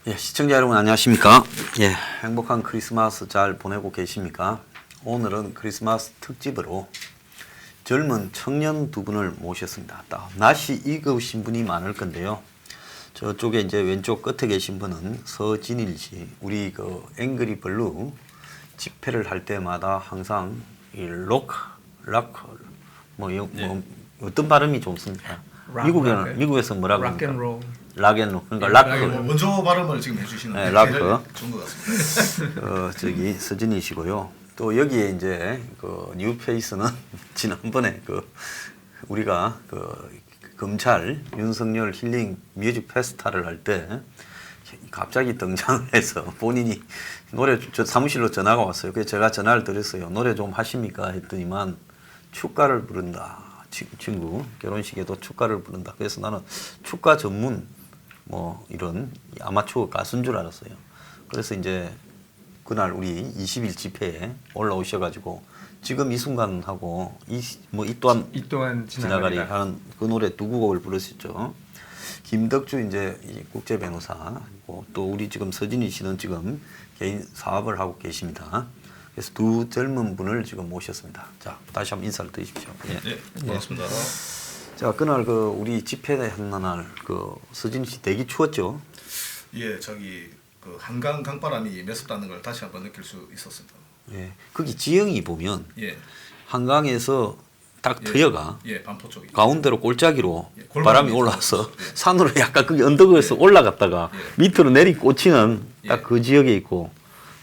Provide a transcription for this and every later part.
예, 시청자 여러분 안녕하십니까? 예, 행복한 크리스마스 잘 보내고 계십니까? 오늘은 크리스마스 특집으로 젊은 청년 두 분을 모셨습니다. 낯이 익으신 분이 많을 건데요. 저쪽에 이제 왼쪽 끝에 계신 분은 서진일 씨, 우리 그 앵그리 블루 집회를 할 때마다 항상 이 어떤 발음이 좋습니까? 미국에서 뭐라고 합니까? 락앤롤. 락앤롤, 그러니까 락크. 원조 발음을 지금 해주시는 네, 락크. 좋은 것 같습니다. 저기 서진이시고요. 또 여기에 이제 그 뉴페이스는 지난번에 그 우리가 그 검찰 윤석열 힐링 뮤직 페스타를 할 때 갑자기 등장을 해서 본인이 노래 저 사무실로 전화가 왔어요. 그래서 제가 전화를 드렸어요. 노래 좀 하십니까? 했더니만 축가를 부른다. 친구 결혼식에도 축가를 부른다. 그래서 나는 축가 전문 뭐 이런 아마추어 가수인 줄 알았어요. 그래서 이제 그날 우리 20일 집회에 올라오셔가지고 지금 이 순간하고 이 또한 지나가리 하는 그 노래 두 곡을 부르셨죠. 김덕주 이제 국제 변호사고 또 우리 지금 서진희 씨는 지금 개인 사업을 하고 계십니다. 그래서 두 젊은 분을 지금 모셨습니다. 자, 다시 한번 인사를 드리십시오. 예. 네, 반갑습니다. 자, 그날 그 우리 집회 하는 날 그 서진희 씨 되게 추웠죠? 예, 저기 그 한강 강바람이 매섭다는 걸 다시 한번 느낄 수 있었습니다. 예. 거기 지형이 보면 예, 한강에서 딱 트여가 예, 반포 쪽이 가운데로 골짜기로 예, 바람이 올라와서 산으로 약간 거기 언덕에서 올라갔다가 밑으로 내리 꽂히는 딱 그 지역에 있고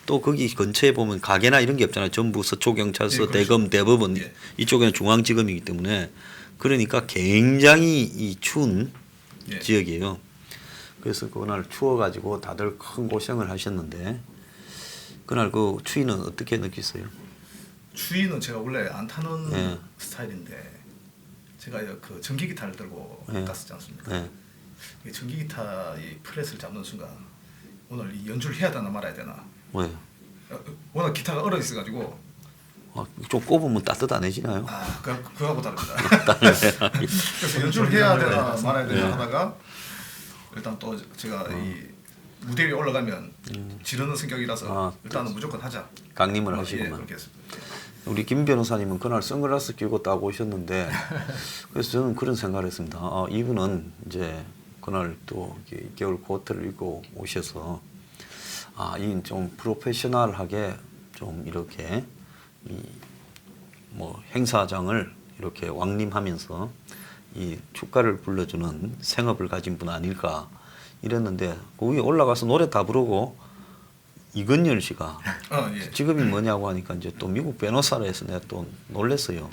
또 거기 근처에 보면 가게나 이런 게 없잖아요. 전부 서초경찰서, 그렇죠. 대검, 대법원 예. 이쪽에는 중앙지검이기 때문에 그러니까 굉장히 이 추운 지역이에요. 그래서 그날 추워가지고 다들 큰 고생을 하셨는데 그날 그 추위는 어떻게 느꼈어요? 추위는 제가 원래 안 타는 스타일인데 제가 그 전기 기타를 들고 갔었지 않습니까? 이 전기 기타 이 프렛을 잡는 순간 오늘 이 연주를 해야 되나 말아야 되나? 왜요? 워낙 기타가 얼어 있어가지고 좀 꼽으면 따뜻해지나요? 그거하고 다릅니다. 그래서 연주를 해야 되나 말아야 되나 하다가 일단 또 제가 이 무대 위에 올라가면 지르는 성격이라서 일단은 무조건 하자. 강림을 예, 하시구만. 그렇게 했습니다. 우리 김 변호사님은 그날 선글라스 끼고 딱 오셨는데 그래서 저는 그런 생각을 했습니다. 이분은 이제 그날 또 겨울 코트를 입고 오셔서 이 좀 프로페셔널하게 좀 이렇게 뭐 행사장을 이렇게 왕림하면서 이 축가를 불러주는 생업을 가진 분 아닐까 이랬는데 그 위에 올라가서 노래 다 부르고 이건열 씨가 예. 직업이 뭐냐고 하니까 이제 또 미국 변호사라 해서 내가 또 놀랐어요.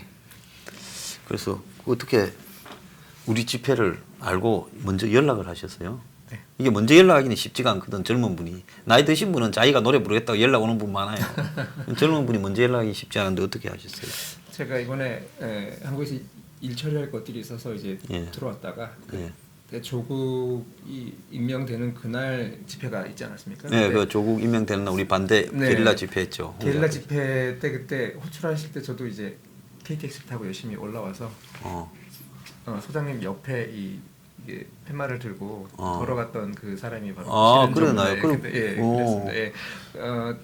그래서 어떻게 우리 집회를 알고 먼저 연락을 하셨어요? 네. 이게 먼저 연락하기는 쉽지가 않거든. 젊은 분이 나이 드신 분은 자기가 노래 부르겠다고 연락 오는 분 많아요. 젊은 분이 먼저 연락하기 쉽지 않은데 어떻게 하셨어요? 제가 이번에 한국에서 일 처리할 것들이 있어서 이제 들어왔다가 조국이 임명되는 그날 집회가 있지 않았습니까? 네, 그 조국 임명되는 날 우리 반대 게릴라 집회했죠. 게릴라 집회 때 그때 호출하실 때 저도 이제 KTX를 타고 열심히 올라와서 소장님 옆에 이게 팻말을 들고 걸어갔던 그 사람이 바로 그러나요? 그랬습니다.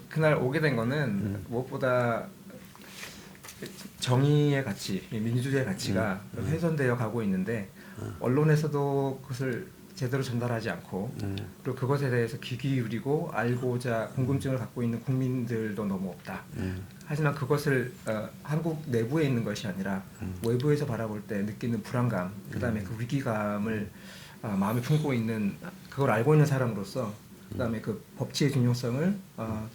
그날 오게 된 거는 무엇보다 정의의 가치, 민주주의의 가치가 훼손되어 가고 있는데 언론에서도 그것을 제대로 전달하지 않고 그리고 그것에 대해서 귀 기울이고 알고자 궁금증을 갖고 있는 국민들도 너무 없다. 하지만 그것을 한국 내부에 있는 것이 아니라 외부에서 바라볼 때 느끼는 불안감, 그다음에 그 위기감을 마음에 품고 있는 그걸 알고 있는 사람으로서 그다음에 그 법치의 중요성을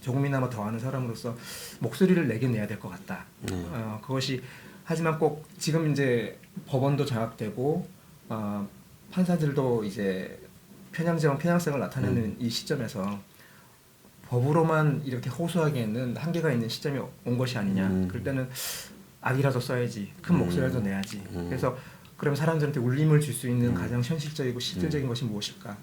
조금이나마 더 아는 사람으로서 목소리를 내긴 내야 될 것 같다. 그것이 하지만 꼭 지금 이제 법원도 장악되고 판사들도 이제 편향성을 나타내는 이 시점에서 법으로만 이렇게 호소하기에는 한계가 있는 시점이 온 것이 아니냐. 그럴 때는 악이라도 써야지, 큰 목소리라도 내야지. 그래서 그럼 사람들한테 울림을 줄 수 있는 가장 현실적이고 실질적인 것이 무엇일까?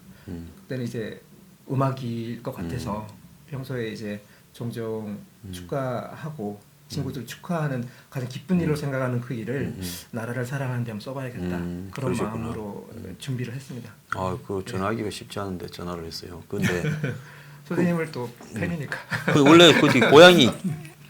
그때는 이제 음악일 것 같아서 평소에 이제 종종 축가하고 친구들 축하하는 가장 기쁜 일로 생각하는 그 일을 나라를 사랑하는 데 한번 써봐야겠다. 그런 그러셨구나. 마음으로 준비를 했습니다. 아, 그 전화하기가 쉽지 않은데 전화를 했어요. 근데 선생님을 또 팬이니까. 그 원래 그 고향이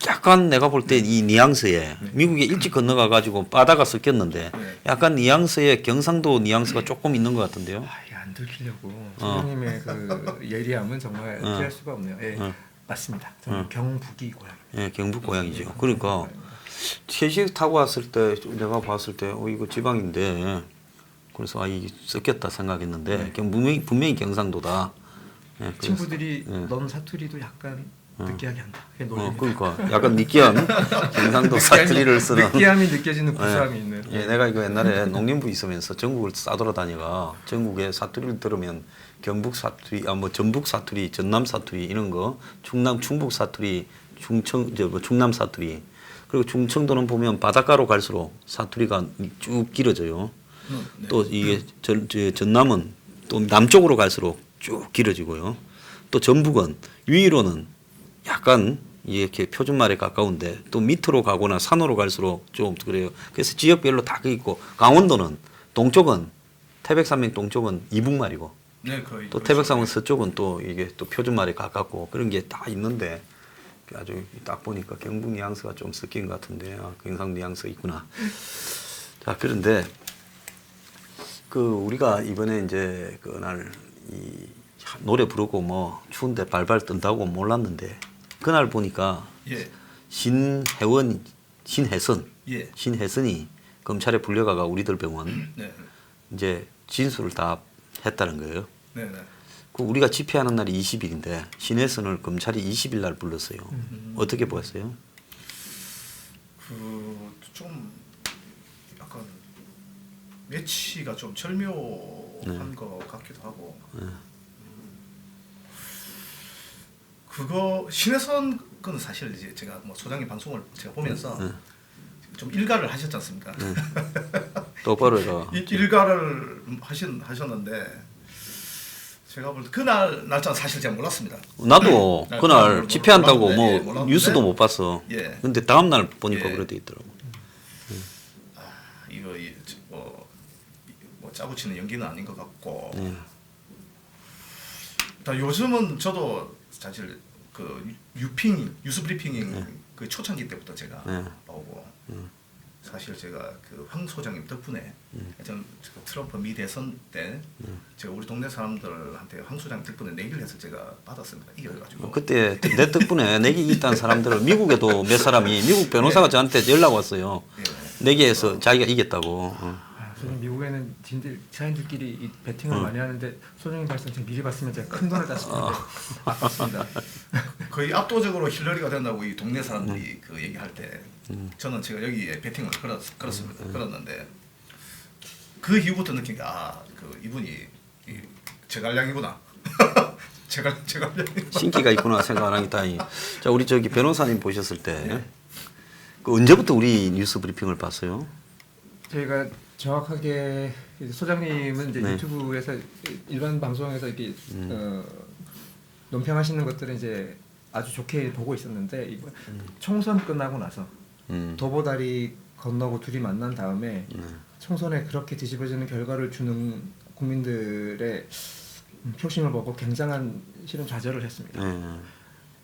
약간 내가 볼 때 이 뉘앙스에 미국에 일찍 건너가 가지고 바다가 섞였는데 약간 뉘앙스에 경상도 뉘앙스가 조금 있는 것 같은데요. 아, 이게 안 들키려고 선생님의 그 예리함은 정말 피할 수가 없네요. 예, 맞습니다. 저는 경북이 고향입니다. 예, 경북 고향이죠. 그러니까 채식 타고 왔을 때 내가 봤을 때 이거 지방인데 그래서 이게 섞였다 생각했는데 분명히 경상도다. 예, 그래서, 친구들이 넌 사투리도 약간 느끼하게 한다. 그게 놀립니다. 그러니까 약간 느끼한 경상도 사투리를 쓰는. 느끼함이 느껴지는 구수함이 있는. 예, 내가 이거 옛날에 농림부 있으면서 전국을 싸돌아다니가 전국에 사투리를 들으면 경북 사투리, 뭐 전북 사투리, 전남 사투리 이런 거, 충북 사투리, 충남 사투리. 그리고 충청도는 보면 바닷가로 갈수록 사투리가 쭉 길어져요. 네. 또 이게 전남은 또 남쪽으로 갈수록 쭉 길어지고요. 또 전북은 위로는 약간 이렇게 표준말에 가까운데 또 밑으로 가거나 산으로 갈수록 좀 그래요. 그래서 지역별로 다 있고 강원도는 동쪽은 태백산맥 동쪽은 이북말이고 네, 거의 또 그렇죠. 태백산맥 서쪽은 또 이게 또 표준말에 가깝고 그런 게 다 있는데 아주 딱 보니까 경북 뉘앙스가 좀 섞인 것 같은데 경상 뉘앙스가 있구나. 자, 그런데 그 우리가 이번에 이제 그날 이 노래 부르고 뭐 추운데 발발 뜬다고 몰랐는데 그날 보니까 예, 신혜선이 검찰에 불려가가 우리들 병원 네, 이제 진술을 다 했다는 거예요. 네, 네. 그 우리가 집회하는 날이 20일인데 신혜선을 검찰이 20일 날 불렀어요. 어떻게 보았어요? 그 좀 약간 매치가 좀 절묘한 것 같기도 하고. 그거 신혜선 건 사실 이제 제가 뭐 소장님 방송을 제가 보면서 좀 일가를 하셨지 않습니까? 똑바로 해라. 일가를 하셨는데 제가 볼 때 그날 날짜는 사실 제가 몰랐습니다. 나도 그날 집회한다고 몰랐는데, 뭐 예, 몰랐는데. 뉴스도 못 봤어. 예. 근데 다음 날 보니까 예. 그래 돼 있더라고. 이거 뭐 짜붙이는 연기는 아닌 것 같고. 요즘은 저도 사실 그 뉴스브리핑 그 초창기 때부터 제가 보고 사실 제가 그 황 소장님 덕분에 전 트럼프 미 대선 때 제가 우리 동네 사람들한테 황 소장님 덕분에 내기를 해서 제가 받았습니다. 이겨가지고. 그때 내 덕분에 내기 있다는 사람들을 미국에도 몇 사람이 미국 변호사가 저한테 연락 왔어요. 내기에서 자기가 이겼다고. 선생님 미국에는 지인들끼리 이 배팅을 많이 하는데 소장님 말씀 제가 미리 봤으면 제가 큰 돈을 땄을 텐데 아깝습니다. 거의 압도적으로 힐러리가 된다고 이 동네 사람들이 그 얘기할 때 저는 제가 여기에 배팅을 걸었습니다. 걸었는데 그 이후부터 느낀 게 그 이분이 제갈량이구나. 제갈량. 신기가 있구나 생각 안 하겠다. 자, 우리 저기 변호사님 보셨을 때 그 언제부터 우리 뉴스 브리핑을 봤어요? 저희가 정확하게 이제 소장님은 이제 유튜브에서 일반 방송에서 이렇게 논평하시는 것들은 이제 아주 좋게 보고 있었는데 이번 총선 끝나고 나서 도보다리 건너고 둘이 만난 다음에 총선에 그렇게 뒤집어지는 결과를 주는 국민들의 표심을 보고 굉장한 실은 좌절을 했습니다.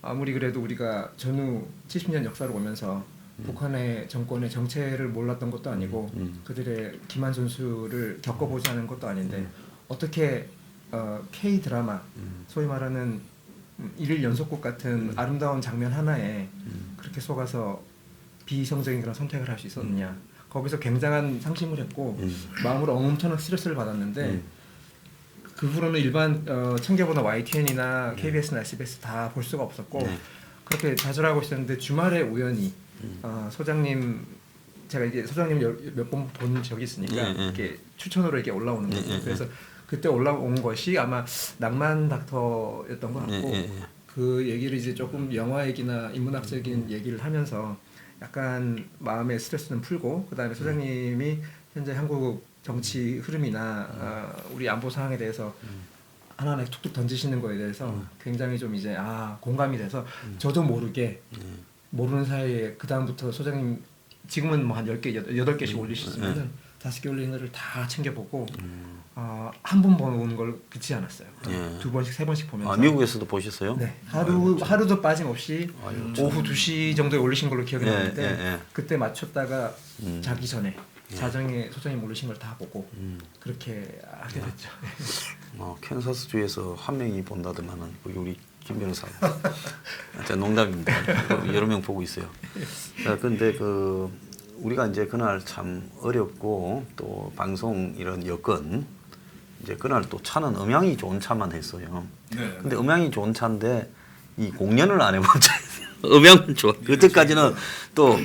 아무리 그래도 우리가 전후 70년 역사를 보면서 북한의 정권의 정체를 몰랐던 것도 아니고 그들의 기만 전술을 겪어보지 않은 것도 아닌데 어떻게 K 드라마 소위 말하는 일일 연속극 같은 아름다운 장면 하나에 그렇게 속아서 비이성적인 그런 선택을 할 수 있었느냐. 거기서 굉장한 상심을 했고 마음으로 엄청난 스트레스를 받았는데 그 후로는 일반 청계보나 YTN이나 KBS나 SBS 다 볼 수가 없었고 그렇게 좌절하고 있었는데 주말에 우연히 소장님 제가 이게 소장님 몇 번 본 적이 있으니까 이렇게 추천으로 이렇게 올라오는 거죠. 그래서 그때 올라온 것이 아마 낭만 닥터였던 것 같고 그 얘기를 이제 조금 영화 얘기나 인문학적인 얘기를 하면서 약간 마음의 스트레스는 풀고 그다음에 소장님이 현재 한국 정치 흐름이나 우리 안보 상황에 대해서 하나하나 툭툭 던지시는 거에 대해서 굉장히 좀 이제 공감이 돼서 저도 모르게 모르는 사이에 그 다음부터 소장님 지금은 뭐 한 10개, 8개씩 올리시지만은 5개 올리는 거를 다 챙겨보고 한 번 보는 걸 그치지 않았어요. 예. 2번씩, 3번씩 보면서. 미국에서도 보셨어요? 네, 하루도 빠짐없이 오후 2시 정도에 올리신 걸로 기억이 나는데 그때 맞췄다가 자기 전에 자정에 소장님 올리신 걸 다 보고 그렇게 하게 됐죠. 캔사스주에서 한 명이 본다더만은 거기 우리 김 변호사. 농담입니다. 여러 명 보고 있어요. 그런데 우리가 이제 그날 참 어렵고 또 방송 이런 여건 이제 그날 또 차는 음향이 좋은 차만 했어요. 네. 근데 음향이 좋은 차인데 이 공연을 안 해본 차예요. 음향은 좋아. 그때까지는 또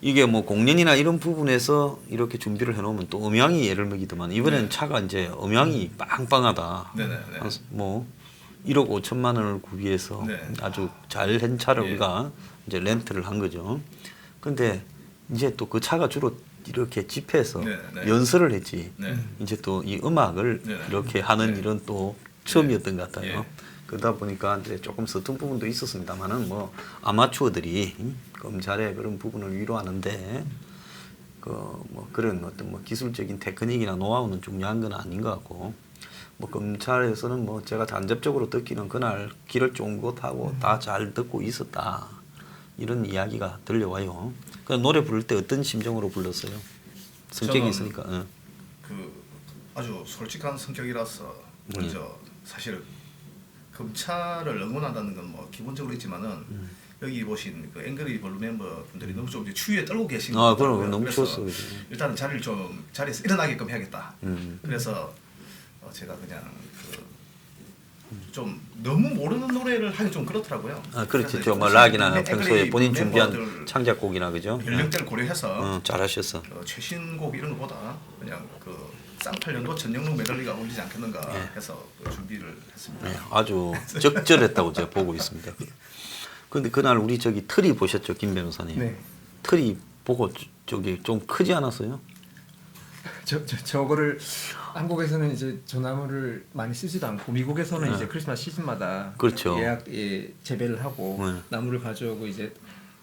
이게 뭐 공연이나 이런 부분에서 이렇게 준비를 해놓으면 또 음향이 예를 먹이더만 이번에는 차가 이제 음향이 빵빵하다. 네네네. 뭐 1억 5천만 원을 구비해서 아주 잘한 차를 우리가 이제 렌트를 한 거죠. 근데 이제 또 그 차가 주로 이렇게 집회에서 연설을 했지. 이제 또 이 음악을 이렇게 하는 일은 또 처음이었던 것 같아요. 그러다 보니까 이제 조금 서툰 부분도 있었습니다만은 뭐 아마추어들이 검찰의 그런 부분을 위로하는데 뭐 그런 어떤 뭐 기술적인 테크닉이나 노하우는 중요한 건 아닌 것 같고 뭐 검찰에서는 뭐 제가 간접적으로 듣기는 그날 길을 쫑 곳하고 다 잘 듣고 있었다 이런 이야기가 들려와요. 그 노래 부를 때 어떤 심정으로 불렀어요? 성격이 있으니까. 그 아주 솔직한 성격이라서 먼저 사실 검찰을 응원한다는 건 뭐 기본적으로 있지만은 여기 보신 그 앵그리 블루 멤버 분들이 너무 좀 이제 추위에 떨고 계신 것 같아요. 그럼 너무 추웠어. 일단은 자리에서 일어나게끔 해야겠다. 그래서 제가 그냥 좀 너무 모르는 노래를 하기 좀 그렇더라고요. 그렇죠. 뭐 락이나 평소에 본인 준비한 창작곡이나 그죠? 연령대를 고려해서 잘하셨어. 최신곡 이런 것보다 그냥 쌍팔년도 전영록 메들리가 어울리지 않겠는가 해서 준비를 했습니다. 아주 적절했다고 제가 보고 있습니다. 그런데 그날 우리 틀이 보셨죠, 김 변호사님? 네. 틀이 보고 저기 좀 크지 않았어요? 저거를 한국에서는 이제 전나무를 많이 쓰지도 않고 미국에서는 이제 크리스마스 시즌마다 그렇죠. 재배를 하고 나무를 가져오고 이제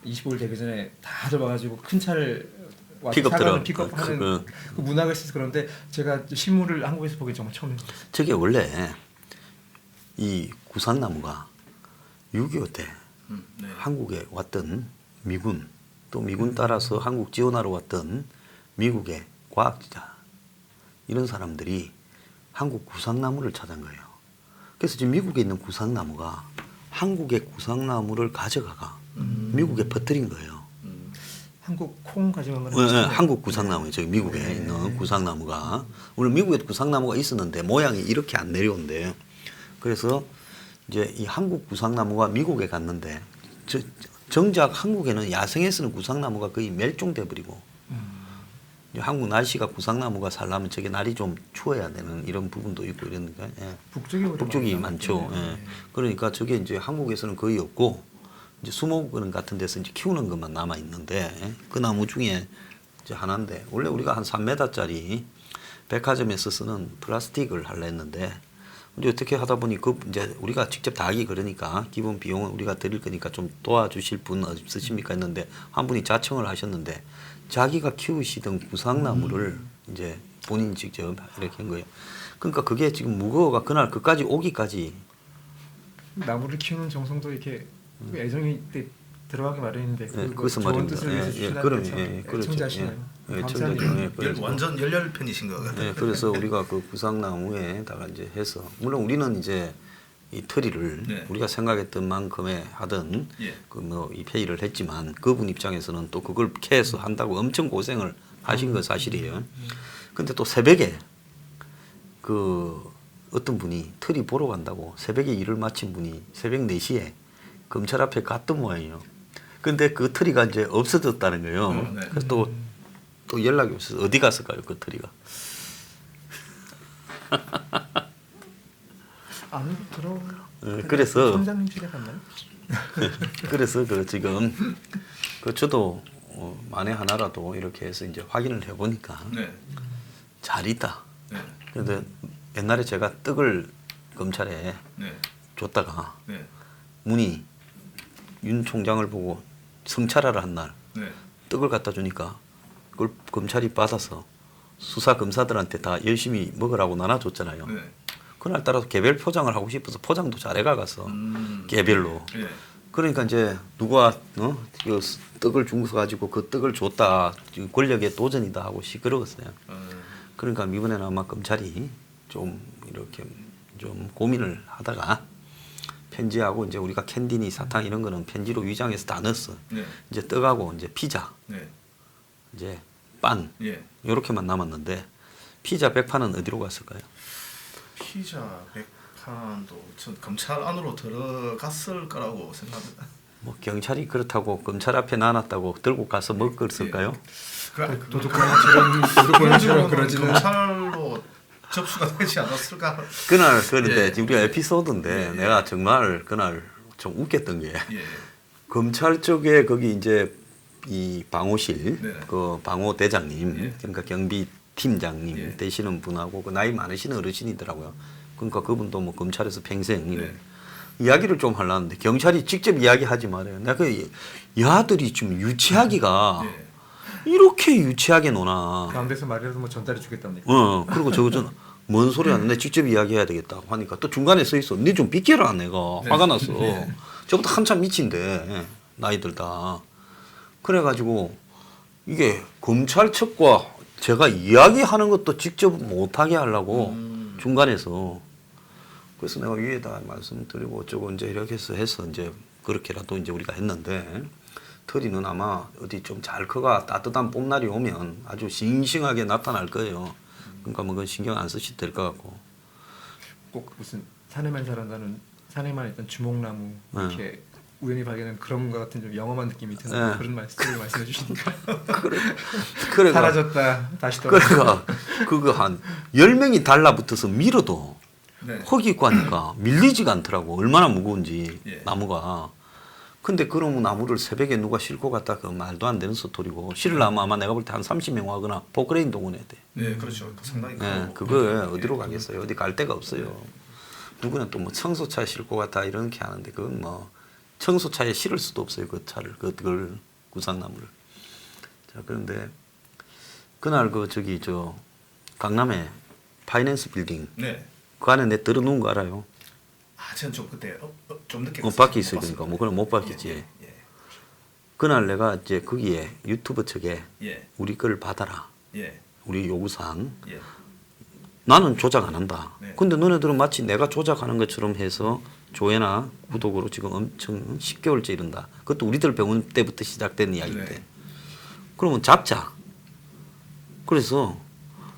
25일 되기 전에 다 잡아가지고 큰 차를 픽업하는 픽업하는 그 문화가 있어서 그런데 제가 실물을 한국에서 보기 정말 처음인 것 같아요. 저게 원래 이 구상나무가 6.25 때 한국에 왔던 미군 또 미군 따라서 한국 지원하러 왔던 미국의 과학자 이런 사람들이 한국 구상나무를 찾은 거예요. 그래서 지금 미국에 있는 구상나무가 한국의 구상나무를 가져가가 미국에 퍼뜨린 거예요. 한국 콩 가져간 거는 한국 구상나무예요. 저기 미국에 있는 구상나무가 물론 미국에 구상나무가 있었는데 모양이 이렇게 안 내려온대요. 그래서 이제 이 한국 구상나무가 미국에 갔는데 정작 한국에는 야생에서는 구상나무가 거의 멸종돼 버리고 한국 날씨가 구상나무가 살려면 저게 날이 좀 추워야 되는 이런 부분도 있고 이러니까 북쪽이 많죠. 그러니까 저게 이제 한국에서는 거의 없고 이제 수목원 같은 데서 이제 키우는 것만 남아 있는데 그 나무 중에 이제 하나인데 원래 우리가 한 3m짜리 백화점에서 쓰는 플라스틱을 하려 했는데 이제 어떻게 하다 보니 이제 우리가 직접 다 하기 그러니까 기본 비용은 우리가 드릴 거니까 좀 도와주실 분 없으십니까 했는데 한 분이 자청을 하셨는데 자기가 키우시던 구상나무를 이제 본인 직접 이렇게 한 거예요. 그러니까 그게 지금 무거워가 그날 그까지 오기까지 나무를 키우는 정성도 이렇게 애정이 들어가기 마련인데 그것은 좋은 뜻을 위해서 주시는 청자시나요? 완전 열렬팬이신 것 같아요. 그래서 우리가 그 구상나무에다가 이제 해서 물론 우리는 이제 이 트리를 우리가 생각했던 만큼의 하던 그 뭐 이 페이를 했지만 그분 입장에서는 또 그걸 캐서 한다고 엄청 고생을 하신 건 사실이에요. 근데 또 새벽에 그 어떤 분이 트리 보러 간다고 새벽에 일을 마친 분이 새벽 4시에 검찰 앞에 갔던 모양이에요. 근데 그 트리가 이제 없어졌다는 거예요. 그래서 또 연락이 없어서 어디 갔을까요, 그 트리가? 안으로 들어. 그래서 촌장님실에 갔나요? 그래서 그 지금 그 저도 만에 하나라도 이렇게 해서 이제 확인을 해보니까 네. 잘 있다. 네. 그런데 옛날에 제가 떡을 검찰에 네. 줬다가 네. 문희 윤 총장을 보고 성찰하러 한 날 네. 떡을 갖다 주니까 그걸 검찰이 받아서 수사 검사들한테 다 열심히 먹으라고 나눠줬잖아요. 네. 그날따라 개별 포장을 하고 싶어서 포장도 잘해가 가서 개별로. 예. 그러니까 이제 누가 그 떡을 중서 가지고 그 떡을 줬다 권력의 도전이다 하고 시끄러웠어요. 그러니까 이번에는 아마 검찰이 좀 이렇게 좀 고민을 하다가 편지하고 이제 우리가 캔디니 사탕 이런 거는 편지로 위장해서 다 넣었어. 네. 이제 떡하고 이제 피자, 네. 이제 빵 예. 요렇게만 남았는데 피자 100판은 어디로 갔을까요? 피자 100판도 전 검찰 안으로 들어갔을 거라고 생각합니다. 뭐 경찰이 그렇다고 검찰 앞에 놔놨다고 들고 가서 먹었을까요? 도둑놈처럼 그러지는 검찰로 접수가 되지 않았을까? 그날 그런데 예. 우리가 에피소드인데 예. 내가 정말 그날 좀 웃겼던 게 예. 검찰 쪽에 거기 이제 이 방호실 네. 그 방호 대장님 예. 그러니까 경비 팀장님 예. 되시는 분하고 그 나이 많으신 어르신이더라고요. 그러니까 그분도 뭐 검찰에서 평생 네. 이야기를 좀 하려는데 경찰이 직접 이야기하지 말아요. 내가 그 야들이 좀 유치하기가 예. 이렇게 유치하게 노나. 가운데서 말이라도 뭐 전달해 주겠답니까? 그리고 저거 뭔 소리 하는데 직접 이야기해야 되겠다 하니까 또 중간에 서 있어. 니 좀 비켜라 내가 네. 화가 났어. 네. 저보다 한참 미친데 나이들 다. 그래가지고 이게 검찰 측과 제가 이야기하는 것도 직접 못하게 하려고 중간에서 그래서 내가 위에다 말씀드리고 어쩌고 이제 이렇게 해서 이제 그렇게라도 이제 우리가 했는데 터리는 아마 어디 좀 잘 커가 따뜻한 봄날이 오면 아주 싱싱하게 나타날 거예요. 그러니까 뭐 그건 신경 안 쓰셔도 될 것 같고. 꼭 무슨 산에만 자란다는 산에만 있던 주목나무 이렇게 우연히 발견한 그런 것 같은 좀 영험한 느낌이 드는 네. 그런 말씀해 주시니까 그래가 사라졌다 다시 돌아. 그래가 그거 한 10명이 달라붙어서 밀어도 네. 허기고 하니까 밀리지가 않더라고. 얼마나 무거운지 예. 나무가. 근데 그런 나무를 새벽에 누가 싣고 갔다 그 말도 안 되는 소리고 실으려면 아마 내가 볼 때 한 30명 와거나 포크레인 동원해야 돼. 네, 그렇죠. 상당히 네, 크고. 그거 어디로 가겠어요. 어디 갈 데가 없어요. 누구는 또 뭐 청소차에 싣고 갔다 이렇게 하는데 그건 뭐 청소차에 실을 수도 없어요. 그 차를 그걸 구상나무를. 자 그런데 그날 그 저기 저 강남에 파이낸스 빌딩 네. 그 안에 내 들어놓은 거 알아요? 아, 저는 좀 그때 좀 늦게 밖에 있어요. 그러니까 뭐 그건 못 봤겠지. 예. 그날 내가 이제 거기에 유튜브 측에 예. 우리 걸 받아라. 예. 우리 요구사항. 예. 나는 조작 안 한다. 네. 근데 너네들은 마치 내가 조작하는 것처럼 해서 조회나 구독으로 지금 엄청 10개월째 이른다. 그것도 우리들 병원 때부터 시작된 이야기인데. 네. 그러면 잡자. 그래서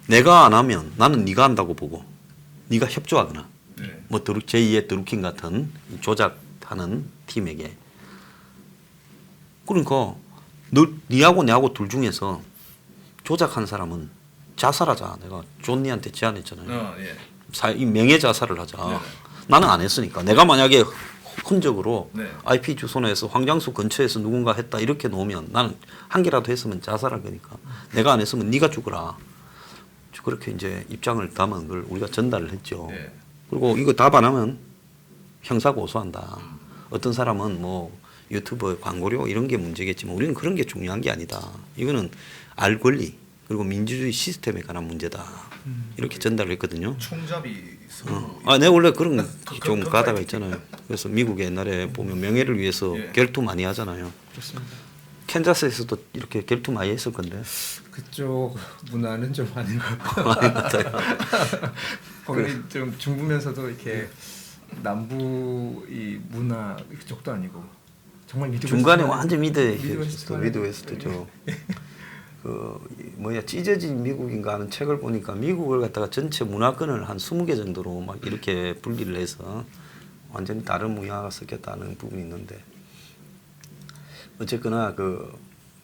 내가 안 하면 나는 네가 한다고 보고 네가 협조하거나 네. 뭐 제2의 드루킹 같은 조작하는 팀에게 그러니까 니하고 내하고 둘 중에서 조작한 사람은 자살하자. 내가 존니한테 제안했잖아요. 예. 이 명예 자살을 하자. 네. 나는 안 했으니까. 내가 만약에 흔적으로 네. IP 주소내에서 황장수 근처에서 누군가 했다 이렇게 놓으면 나는 한 개라도 했으면 자살할 거니까. 내가 안 했으면 네가 죽어라. 그렇게 이제 입장을 담은 걸 우리가 전달을 했죠. 네. 그리고 이거 답 안 하면 형사 고소한다. 어떤 사람은 뭐 유튜브 광고료 이런 게 문제겠지만 우리는 그런 게 중요한 게 아니다. 이거는 알 권리 그리고 민주주의 시스템에 관한 문제다. 이렇게 전달을 했거든요. 총잡이 서로 내가 원래 그런 좀 그런 가다가 타입 있잖아요. 그래서 미국에 옛날에 보면 명예를 위해서 예. 결투 많이 하잖아요. 그렇습니다. 캔자스에서도 이렇게 결투 많이 했을 건데. 그쪽 문화는 좀 아닌 것 같고 많이 같아요. 거기 좀 중부면서도 이렇게 남부 이 문화 그쪽도 아니고 정말 미드 중간에 웨스트 완전 미드웨스트 미드웨스트죠. 찢어진 미국인가 하는 책을 보니까 미국을 갖다가 전체 문화권을 한 20개 정도로 막 이렇게 분리를 해서 완전히 다른 문화가 섞였다는 부분이 있는데 어쨌거나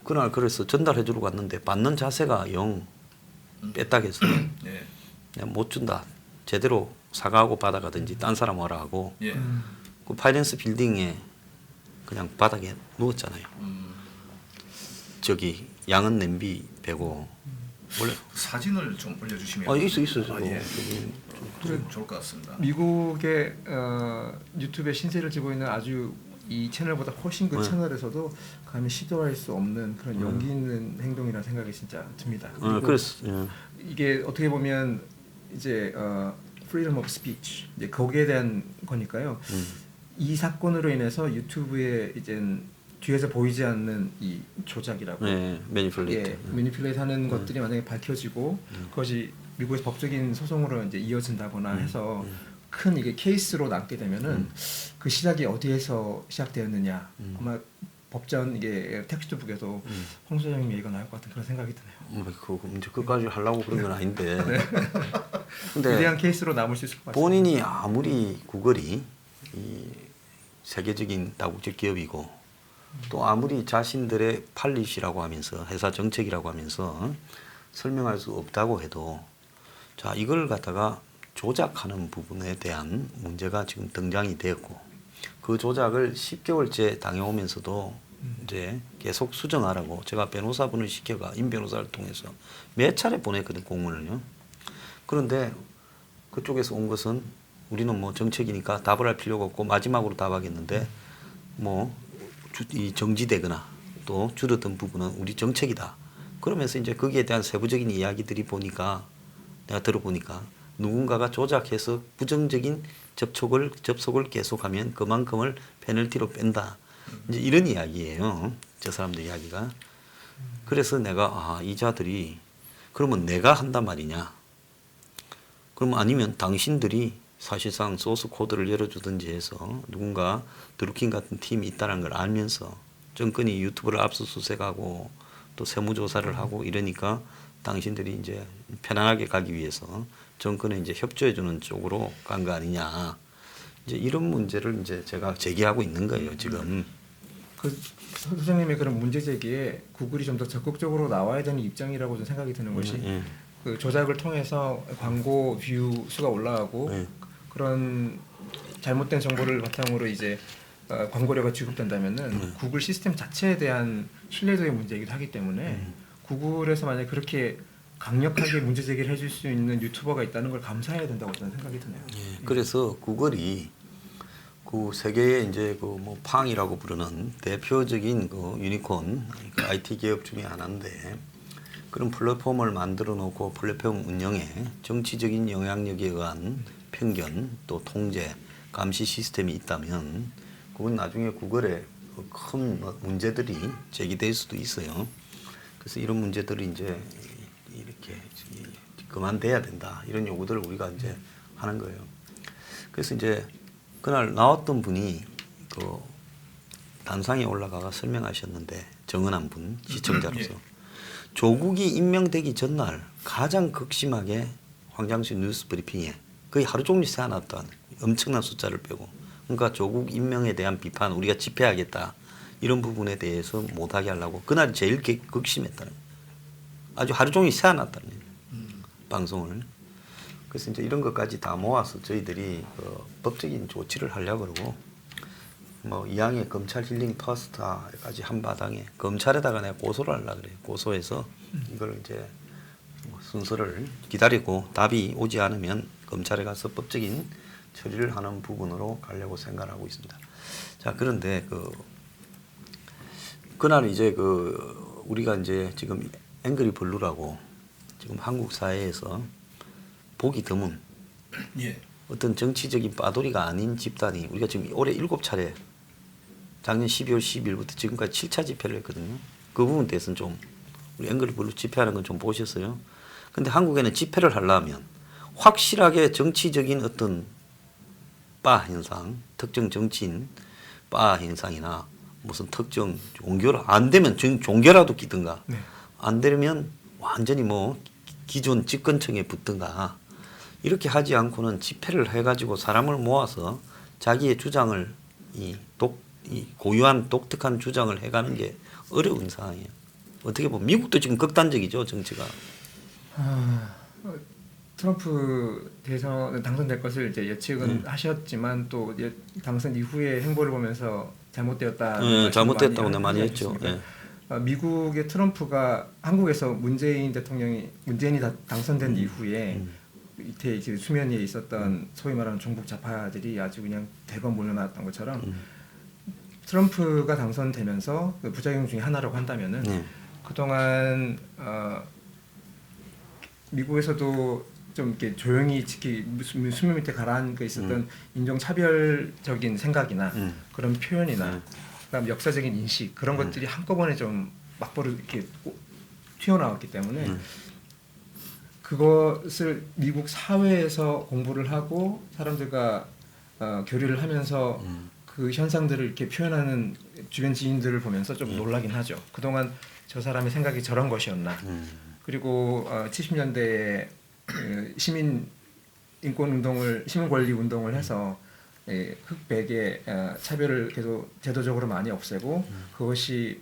그날 그래서 전달해 주러 갔는데 받는 자세가 영 뺐다겠어요. 예. 내가 못 준다. 제대로 사과하고 받아가든지 딴 사람 오라 하고 예. 그 파이낸스 빌딩에 그냥 바닥에 누웠잖아요. 저기 양은 냄비 배고 원래 사진을 좀 올려주시면. 있어 아, 예. 좀 좋을 것 같습니다. 미국의 유튜브에 신세를 지고 있는 아주 이 채널보다 훨씬 그 네. 채널에서도 감히 시도할 수 없는 그런 용기 있는 행동이라는 생각이 진짜 듭니다. 그리고 그래서 예. 이게 어떻게 보면 이제 freedom of speech 이제 거기에 대한 거니까요. 이 사건으로 인해서 유튜브에 이제 뒤에서 보이지 않는 이 조작이라고 매니플레이트. 매니플레이트하는 것들이 만약에 밝혀지고 그것이 미국의 법적인 소송으로 이제 이어진다거나 해서 큰 이게 케이스로 남게 되면은 그 시작이 어디에서 시작되었느냐 아마 법전 이게 텍스트북에도 홍 소장님 얘기가 나올 것 같은 그런 생각이 드네요. 그 이제 그까지 하려고 그런 건 아닌데. 근데 위대한 케이스로 남을 수 있을 것 같습니다. 본인이 아무리 구글이 이 세계적인 다국적 기업이고 또 아무리 자신들의 팔릿이라고 하면서 회사 정책이라고 하면서 설명할 수 없다고 해도 자 이걸 갖다가 조작하는 부분에 대한 문제가 지금 등장이 되었고 그 조작을 10개월째 당해오면서도 이제 계속 수정하라고 제가 변호사분을 시켜가 임변호사를 통해서 몇 차례 보냈거든 공문을요. 그런데 그쪽에서 온 것은 우리는 뭐 정책이니까 답을 할 필요가 없고 마지막으로 답하겠는데 뭐 이 정지되거나 또 줄어든 부분은 우리 정책이다. 그러면서 이제 거기에 대한 세부적인 이야기들이 보니까 내가 들어보니까 누군가가 조작해서 부정적인 접속을 계속하면 그만큼을 페널티로 뺀다. 이제 이런 이야기예요. 저 사람들 이야기가. 그래서 내가 이 자들이 그러면 내가 한단 말이냐. 그러면 아니면 당신들이 사실상 소스 코드를 열어주든지 해서 누군가 드루킹 같은 팀이 있다는 걸 알면서 정권이 유튜브를 압수수색하고 또 세무조사를 하고 이러니까 당신들이 이제 편안하게 가기 위해서 정권에 이제 협조해주는 쪽으로 간 거 아니냐. 이제 이런 문제를 이제 제가 제기하고 있는 거예요, 지금. 그 소장님의 그런 문제 제기에 구글이 좀 더 적극적으로 나와야 되는 입장이라고 좀 생각이 드는 것이 그 조작을 통해서 광고 뷰 수가 올라가고 그런 잘못된 정보를 바탕으로 이제 광고료가 지급된다면은 구글 시스템 자체에 대한 신뢰도의 문제이기도 하기 때문에 구글에서 만약 그렇게 강력하게 문제 제기를 해줄 수 있는 유튜버가 있다는 걸 감사해야 된다고 저는 생각이 드네요. 그래서 구글이 그 세계의 이제 그 뭐 팡이라고 부르는 대표적인 그 유니콘 그 IT 기업 중에 하나인데 그런 플랫폼을 만들어 놓고 플랫폼 운영에 정치적인 영향력에 의한 편견 또 통제 감시 시스템이 있다면 그건 나중에 구글에 큰 문제들이 제기될 수도 있어요. 그래서 이런 문제들이 이제 이렇게 그만돼야 된다 이런 요구들을 우리가 이제 하는 거예요. 그래서 이제 그날 나왔던 분이 그 단상에 올라가가 설명하셨는데 정은한 분 시청자로서 조국이 임명되기 전날 가장 극심하게 황장수 뉴스 브리핑에 거의 하루 종일 세워놨던 엄청난 숫자를 빼고 그러니까 조국 임명에 대한 비판 우리가 집회하겠다 이런 부분에 대해서 못하게 하려고 그날 제일 극심했다는 거예요. 아주 하루 종일 세워놨다는 거예요. 방송을. 그래서 이제 이런 것까지 다 모아서 저희들이 그 법적인 조치를 하려고 그러고 뭐 이왕에 검찰 힐링 퍼스트까지 한 바당에 검찰에다가 내가 고소를 하려고 그래요. 고소해서 이걸 이제 뭐 순서를 기다리고 답이 오지 않으면 검찰에 가서 법적인 처리를 하는 부분으로 가려고 생각하고 있습니다. 자 그런데 그날 이제 우리가 이제 지금 앵그리 블루라고 지금 한국 사회에서 보기 드문 어떤 정치적인 빠돌이가 아닌 집단이 우리가 지금 올해 7차례 작년 12월 12일부터 지금까지 7차 집회를 했거든요. 그 부분에 대해서는 좀 우리 앵그리 블루 집회하는 건 좀 보셨어요? 근데 한국에는 집회를 하려면 확실하게 정치적인 어떤 바 현상, 특정 정치인 바 현상이나 무슨 특정 종교라 안 되면 종교라도 끼든가 안 되면 완전히 뭐 기존 집권층에 붙든가 이렇게 하지 않고는 집회를 해가지고 사람을 모아서 자기의 주장을 이 고유한 독특한 주장을 해가는 게 어려운 상황이에요. 어떻게 보면 미국도 지금 극단적이죠 정치가. 트럼프 대선 당선될 것을 이제 예측은 하셨지만 또 당선 이후의 행보를 보면서 잘못되었다. 잘못됐다고 많이 했죠. 예. 미국의 트럼프가 한국에서 문재인이 당선된 이후에 이때 이제 수면 위에 있었던 소위 말하는 종북 좌파들이 아주 그냥 대거 몰려났던 것처럼 트럼프가 당선되면서 그 부작용 중에 하나라고 한다면은 그동안 미국에서도 좀 이렇게 조용히 수면 밑에 가라앉아 있었던 인종차별적인 생각이나 그런 표현이나 그다음 역사적인 인식 그런 것들이 한꺼번에 좀 막보로 이렇게 튀어나왔기 때문에 그것을 미국 사회에서 공부를 하고 사람들과 교류를 하면서 그 현상들을 이렇게 표현하는 주변 지인들을 보면서 좀 놀라긴 하죠. 그동안 저 사람의 생각이 저런 것이었나. 그리고 70년대에 시민 인권 운동을 시민 권리 운동을 해서 흑백의 차별을 계속 제도적으로 많이 없애고 그것이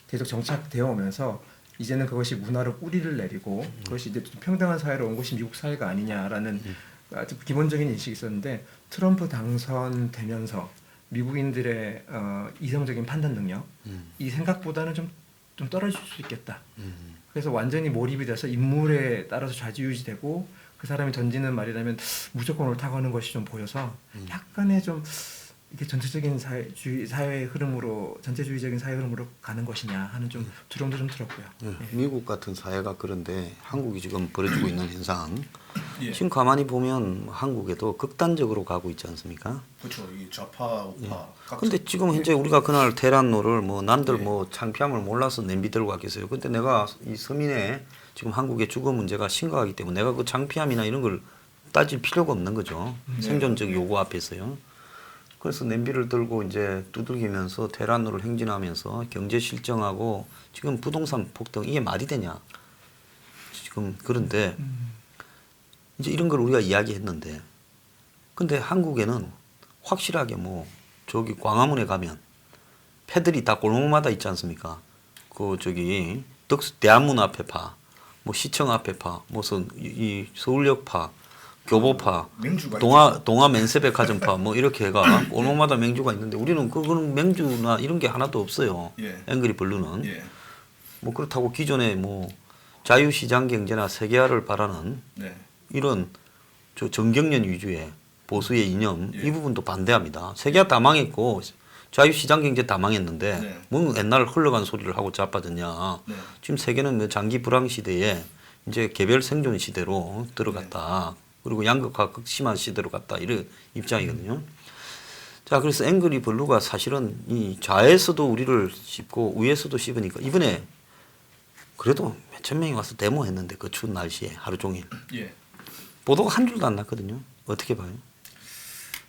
계속 정착되어 오면서 이제는 그것이 문화로 뿌리를 내리고 그것이 이제 평등한 사회로 온 것이 미국 사회가 아니냐라는 아주 기본적인 인식이 있었는데 트럼프 당선되면서 미국인들의 이성적인 판단 능력 이 생각보다는 좀 떨어질 수 있겠다. 그래서 완전히 몰입이 돼서 인물에 따라서 좌지우지되고 그 사람이 던지는 말이라면 무조건 옳다고 하는 것이 좀 보여서 약간의 좀 이게 전체적인 사회 흐름으로 전체주의적인 사회 흐름으로 가는 것이냐 하는 좀 두려움도 좀 들었고요. 미국 같은 사회가 그런데 한국이 지금 벌어지고 있는 현상 예. 지금 가만히 보면 한국에도 극단적으로 가고 있지 않습니까? 그렇죠. 이 좌파 우파. 근데 지금 현재 우리가 그날 테란노를 뭐 난들 뭐 창피함을 몰라서 냄비 들고 갔겠어요. 근데 내가 이 서민의 지금 한국의 주거 문제가 심각하기 때문에 내가 그 창피함이나 이런 걸 따질 필요가 없는 거죠. 생존적 요구 앞에서요. 그래서 냄비를 들고 이제 두들기면서 테란노를 행진하면서 경제 실정하고 지금 부동산 폭등 이게 말이 되냐? 지금 그런데 이제 이런 걸 우리가 이야기했는데 근데 한국에는 확실하게 뭐 저기 광화문에 가면 패들이 다 골목마다 있지 않습니까? 그 저기 대한문 앞에 파, 뭐 시청 앞에 파, 무슨 이 서울역 파, 교보파, 동아 맨세백화점파 뭐 이렇게 해가 골목마다 맹주가 있는데 우리는 그거는 맹주나 이런 게 하나도 없어요. 앵그리 블루는 뭐 그렇다고 기존에 뭐 자유시장 경제나 세계화를 바라는 이런 저 정경련 위주의 보수의 이념 이 부분도 반대합니다. 세계화 다 망했고 자유시장 경제 다 망했는데 뭐 옛날 흘러간 소리를 하고 자빠졌냐. 지금 세계는 뭐 장기 불황 시대에 이제 개별 생존 시대로 들어갔다. 그리고 양극화 극심한 시대로 갔다 이런 입장이거든요. 자, 그래서 앵그리 블루가 사실은 이 좌에서도 우리를 씹고 우에서도 씹으니까 이번에 그래도 몇천 명이 와서 데모했는데 그 추운 날씨에 하루 종일 보도가 한 줄도 안 났거든요. 어떻게 봐요?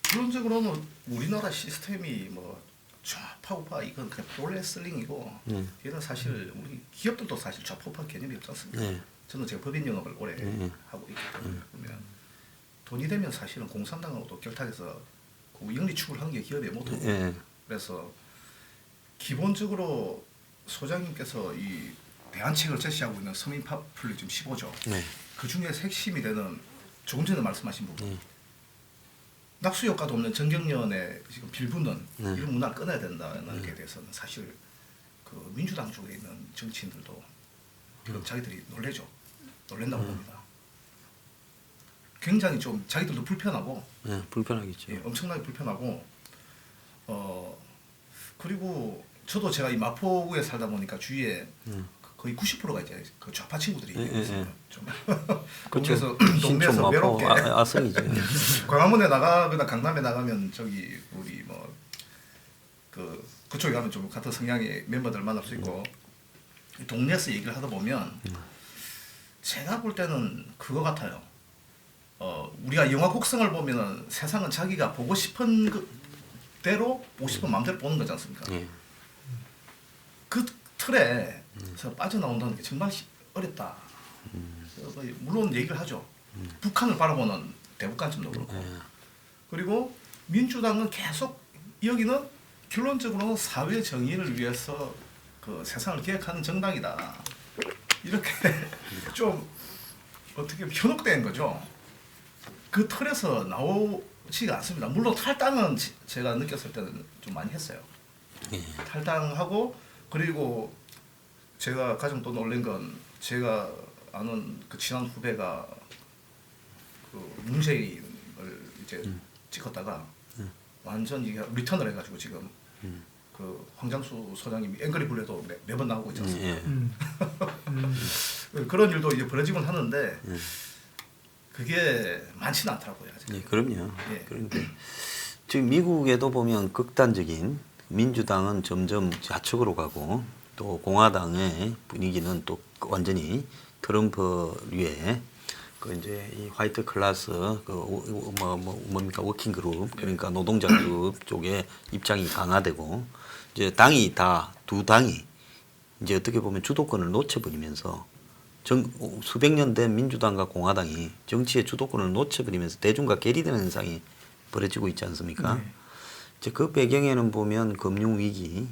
기본적으로는 우리나라 시스템이 뭐 좌파 우파 이건 그냥 프로레슬링이고 얘는 사실 우리 기업들도 사실 좌파 우파 개념이 없지 않습니까? 저는 제가 법인 영업을 오래 하고 있기 때문에 보면 돈이 되면 사실은 공산당하고도 결탁해서 그 영리 추구를 하는 게 기업의 모토고 그래서 기본적으로 소장님께서 이 대안책을 제시하고 있는 서민 파퓰리 지금 15조 그 중에 핵심이 되는 조금 전에 말씀하신 부분 낙수 효과도 없는 정경련의 지금 빌붙는 이런 문화를 끊어야 된다는 게 대해서는 사실 그 민주당 쪽에 있는 정치인들도 지금 자기들이 놀란다고 봅니다. 굉장히 좀 자기들도 불편하고 불편하겠죠. 엄청나게 불편하고 그리고 저도 제가 이 마포구에 살다 보니까 주위에 거의 90%가 이제 그 좌파 친구들이 있어요. 좀 그래서 동네에서 외롭게 아성이죠. 광화문에 나가거나 강남에 나가면 저기 우리 뭐 그쪽에 가면 좀 같은 성향의 멤버들 만날 수 있고 동네에서 얘기를 하다 보면 제가 볼 때는 그거 같아요. 우리가 영화 곡성을 보면은 세상은 자기가 보고 싶은 대로 보고 싶은 마음대로 보는 거지 않습니까? 그 틀에서 빠져나온다는 게 정말 어렵다. 물론 얘기를 하죠. 북한을 바라보는 대북 관점도 그렇고. 그리고 민주당은 계속 여기는 결론적으로는 사회 정의를 위해서 그 세상을 개혁하는 정당이다. 이렇게 좀 어떻게 현혹된 거죠. 그 틀에서 나오지가 않습니다. 물론 탈당은 제가 느꼈을 때는 좀 많이 했어요. 예. 탈당하고 그리고 제가 가장 또 놀란 건 제가 아는 그 친한 후배가 그 문재인을 이제 찍었다가 완전 이게 리턴을 해가지고 지금 그 황장수 소장님이 앵그리 불레도 매번 나오고 있지 않습니까? 예. 그런 일도 이제 벌어지곤 하는데 그게 많지는 않더라고요. 아직. 예, 그럼요. 예. 그런데 지금 미국에도 보면 극단적인 민주당은 점점 좌측으로 가고 또 공화당의 분위기는 또 완전히 트럼프류의 그 이제 이 화이트 클래스 뭡니까 워킹 그룹 그러니까 노동자 그룹 쪽에 입장이 강화되고 이제 당이 다 두 당이 이제 어떻게 보면 주도권을 놓쳐버리면서 수백 년 된 민주당과 공화당이 정치의 주도권을 놓쳐버리면서 대중과 괴리되는 현상이 벌어지고 있지 않습니까? 네. 이제 그 배경에는 보면 금융 위기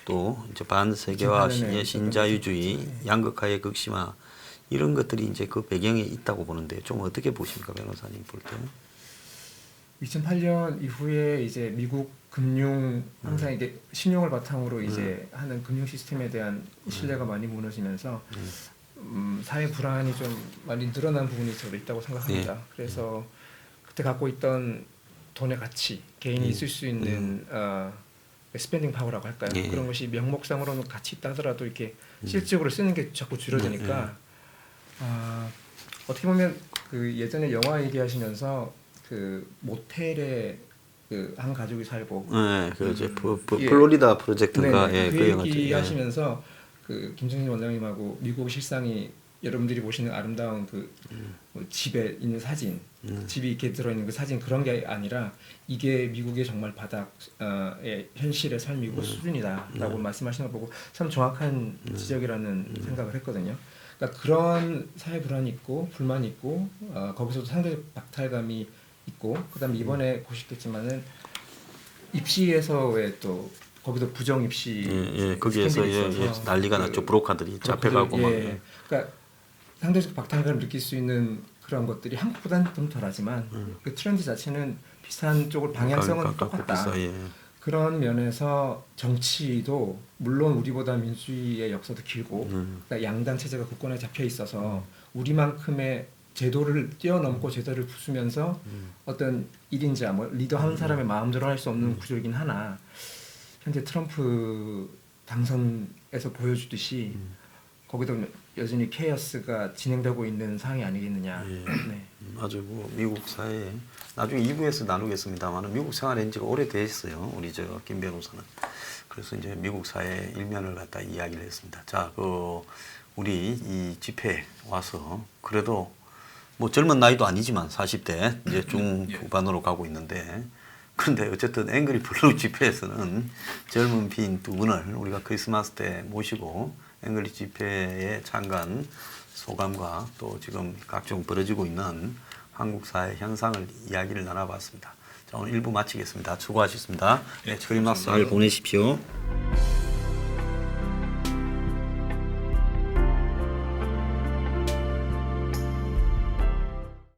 또 이제 반세계화, 2008년에 신자유주의, 네. 양극화의 극심화 이런 것들이 이제 그 배경에 있다고 보는데 좀 어떻게 보십니까, 변호사님 볼 때? 2008년 이후에 이제 미국 금융 항상 이게 신용을 바탕으로 이제 하는 금융 시스템에 대한 신뢰가 많이 무너지면서 사회 불안이 좀 많이 늘어난 부분이 저도 있다고 생각합니다. 그래서 그때 갖고 있던 돈의 가치, 개인이 있을 수 있는 스pen딩 파워라고 할까요? 예. 그런 것이 명목상으로는 가치 있다 하더라도 이렇게 실질적으로 쓰는 게 자꾸 줄어드니까 어떻게 보면 그 예전에 영화 얘기하시면서 그 모텔에 그 한 가족이 살고 네, 그 이제 예. 플로리다 프로젝트인가 네네. 예, 그 그 영화죠. 얘기 예. 하시면서 그 김정진 원장님하고 미국 실상이 여러분들이 보시는 아름다운 그 뭐 집에 있는 사진, 집이 이렇게 들어있는 그 사진 그런 게 아니라 이게 미국의 정말 바닥의 현실의 삶이고 수준이다라고 말씀하시는 거 보고 참 정확한 지적이라는 생각을 했거든요. 그러니까 그런 사회 불안이 있고 불만이 있고 거기서도 상대적 박탈감이 있고 그다음에 이번에 보셨겠지만은 입시에서의 또 거기도 부정 입시 예, 거기에서 스캔들이 예, 있어서 난리가 났죠. 브로커들이 잡혀가고 막. 예. 그러니까 상대적 박탈감을 느낄 수 있는 그런 것들이 한국보다는 좀 덜하지만 그 트렌드 자체는 비슷한 쪽으로 방향성은 똑같다. 비싸, 예. 그런 면에서 정치도 물론 우리보다 민주주의의 역사도 길고 그러니까 양당 체제가 국권에 잡혀 있어서 우리만큼의 제도를 뛰어넘고 제도를 부수면서 어떤 1인자 뭐 리더 한 사람의 마음대로 할 수 없는 구조이긴 하나 현재 트럼프 당선에서 보여주듯이 거기도 여전히 케이오스가 진행되고 있는 상황이 아니겠느냐. 예. 네. 아주 뭐 미국 사회에 나중에 2부에서 나누겠습니다만 미국 생활한 지가 오래됐어요. 우리 저 김 변호사는. 그래서 이제 미국 사회 일면을 갖다 이야기를 했습니다. 자, 그 우리 이 집회 와서 그래도 뭐 젊은 나이도 아니지만 40대 이제 중후반으로 가고 있는데 그런데 어쨌든 앵그리 블루 집회에서는 젊은 빈 두 분을 우리가 크리스마스 때 모시고 앵그리 집회에 참가한 소감과 또 지금 각종 벌어지고 있는 한국 사회 현상을 이야기를 나눠봤습니다. 자, 오늘 1부 마치겠습니다. 수고하셨습니다. 네, 크리스마스 잘 보내십시오.